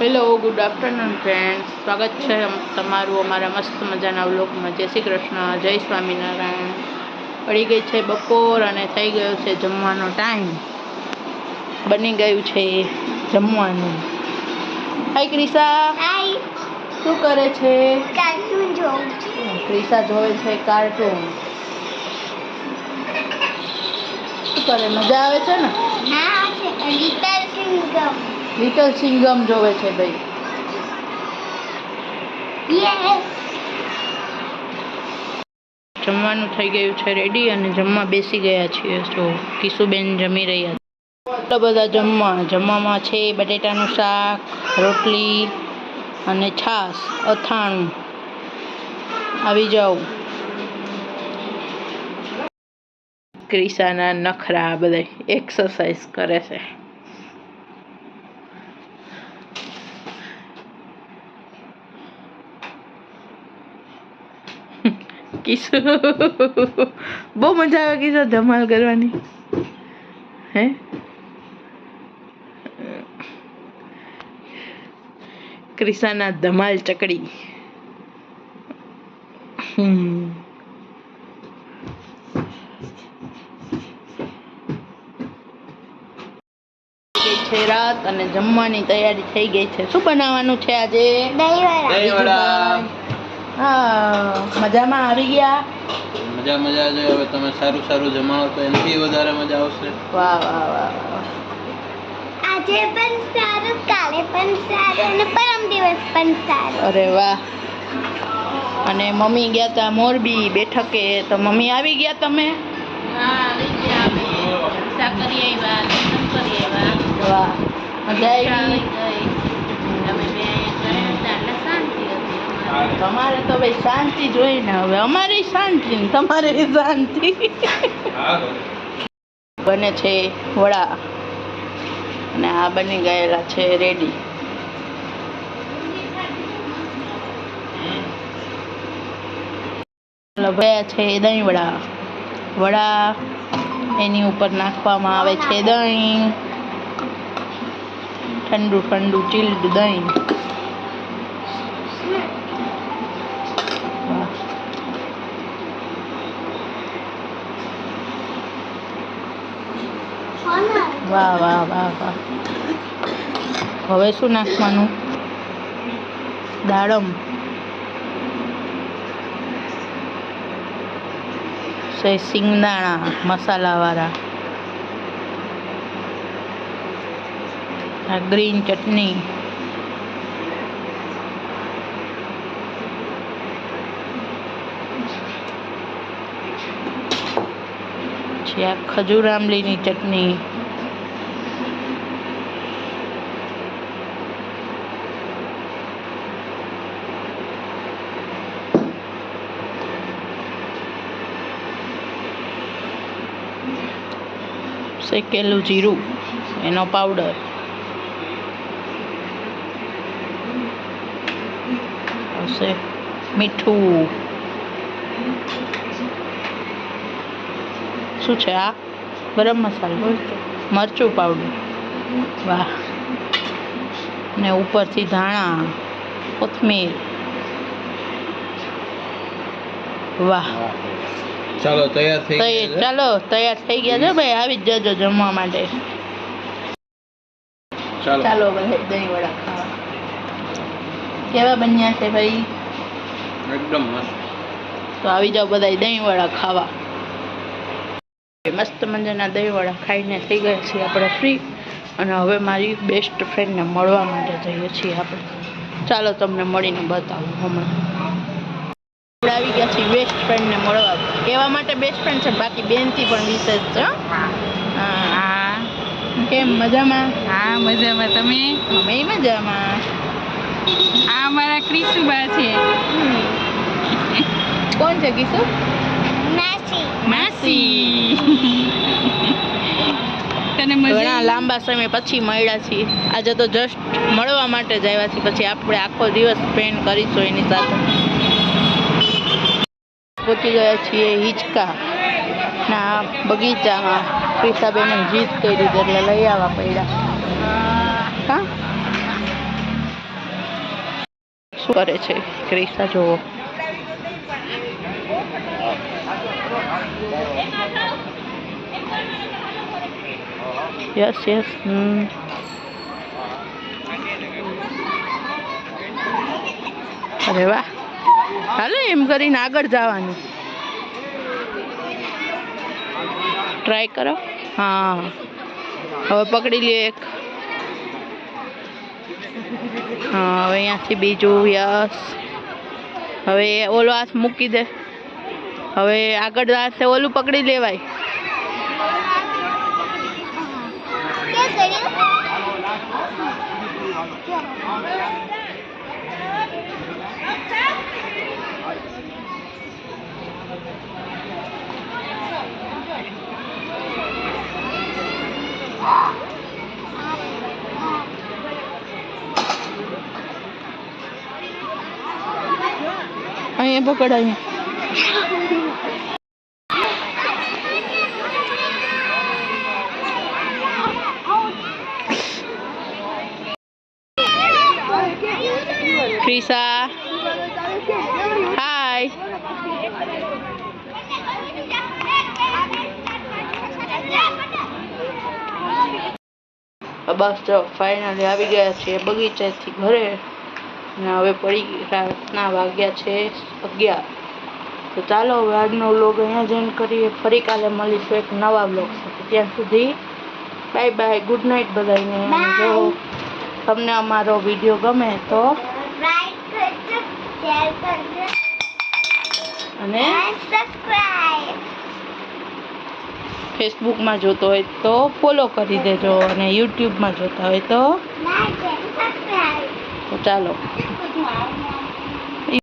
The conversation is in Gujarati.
Hello, good afternoon friends. સ્વાગત છે તમારું અમારા મસ્ત મજાના વ્લોગમાં. જય શ્રી કૃષ્ણ, જય સ્વામિનારાયણ. પડી ગઈ છે બપોર અને થઈ ગયો છે જમવાનો ટાઈમ. બની ગયું છે જમવાનું. હાય ક્રિશા. હાય. શું કરે છે? કાર્ટૂન જોઉં છું. ક્રિશા જોવે છે કાર્ટૂન. શું કરે? મજા આવે છે ને? ના, લિટલ સિંગમ. લિટલ સિંગમ જોવે છે ભાઈ. યસ. જમવાનું થઈ ગયું છે રેડી અને જમવા બેસી ગયા છીએ. તો કિશુબેન જમી રહ્યા છે. એટલા બધા જમવામાં છે બટેટાનું શાક, રોટલી અને છાશ, અથાણું. આવી જાઓ. ક્રિશાના નખરા બધા એક્સરસાઇઝ કરે છે. કિશુ બહુ મજા આવે કિશુ ધમાલ કરવાની. હે ક્રિશાના ધમાલ ચકડી. છે રાત અને જમવાની તૈયારી થઈ ગઈ છે. શું બનાવવાનું છે આજે? દહીંવડા. હા, મજામાં આવી ગયા. મજા છે. હવે તમે સારું જમાડો તો એનાથી વધારે મજા આવશે. વાહ વાહ વાહ વાહ. આજે પણ સારું, કાલે પણ સારું અને પરમ દિવસ પણ સારું. અરે વાહ. અને મમ્મી ગયા તા મોરબી બેઠકે, તો મમ્મી આવી ગયા. તમે? હા, આવી ગયા. વાહ, મજા આવી. તમારે તો ભાઈ શાંતિ જોઈ ને. હવે અમારે શાંતિ ને તમારે શાંતિ. બને છે વડા અને આ બની ગયેલા છે રેડી. લભાયા છે દહીં વડા. એની ઉપર નાખવામાં આવે છે દહીં. ઠંડુ ચીલ્ડ દહીં. વાહ વાહ વાહ વાહ. હવે શું નાખવાનું? દાડમ, સિંગદાણા મસાલાવાળા, આ ગ્રીન ચટણી, પછી આ ખજૂર આંબલીની ચટણી, શેકેલું જીરું એનો પાવડર, મીઠું. શું છે આ? ગરમ મસાલો, મરચું પાવડર. વાહ. ને ઉપરથી ધાણા, કોથમીર. વાહ. ચાલો તૈયાર થઈ ગયા છે ભાઈ. આવી જ જજો જમવા માટે. ચાલો બધા દહીં વડા ખાવા. કેવા બન્યા છે ભાઈ? એકદમ મસ્ત. તો આવી જાઓ બધા દહીં વડા ખાવા. મસ્ત મજાના દહીં વડા ખાઈને થઈ ગયા છીએ આપણે ફ્રી. અને હવે મારી બેસ્ટ ફ્રેન્ડને મળવા માટે જઈએ છીએ આપણે. ચાલો તમને મળીને બતાવું હમણાં. આવી ગયા છીએ બેસ્ટ ફ્રેન્ડને મળવા. કહેવા માટે બેસ્ટ ફ્રેન્ડ છે, બાકી બેનથી પણ વિશેષ છે. હા. કેમ મજામાં? હા, મજામાં. તમે? અમે મજામાં. આ અમારા ક્રિશુબા છે. કોણ છે કિશુ? માસી. તને ઘણા લાંબા સમય પછી મળ્યા છીએ. આજે તો જસ્ટ મળવા માટે જ આવ્યા છીએ. પછી આપણે આખો દિવસ સ્પેન્ડ કરીશું એની સાથે. પહોંચી ગયા છીએ હિંચકા ના બગીચામાં. ક્રિશાબેને જીદ કરી એટલે લઈ આવવા પડ્યા. હા, શું કરે છે ક્રિશા જોવો. Yes yes. અરે વાહ, હાલો એમ કરીને આગળ જવાનું. ટ્રાય કરો. હા, હવે પકડી લે એક. હા, હવે અહીંયાથી બીજું. યસ. હવે ઓલો હાથ મૂકી દે. હવે આગળ હાથે ઓલું પકડી લેવાય. અહીંયા પકડ. અહીંયા ક્રિશા, હાય. બસ જો ફાઇનલી આવી ગયા છીએ બગીચાથી ઘરે. અને હવે પડી રાતના વાગ્યા છે 11. તો ચાલો હવે આજનો વ્લોગ અહીંયા જ એન્ડ કરીએ. ફરી કાલે મળીશું એક નવા વ્લોગ સાથે. ત્યાં સુધી બાય બાય, ગુડ નાઇટ બધાને. અને જો તમને અમારો વિડીયો ગમે તો લાઈક કરજો, શેર કરજો અને સબસ્ક્રાઇબ. ફેસબુકમાં જોતો હોય તો ફોલો કરી દેજો, અને યુટ્યુબમાં જોતા હોય તો લાઈક એન્ડ સબસ્ક્રાઇબ. ચાલો. Good morning.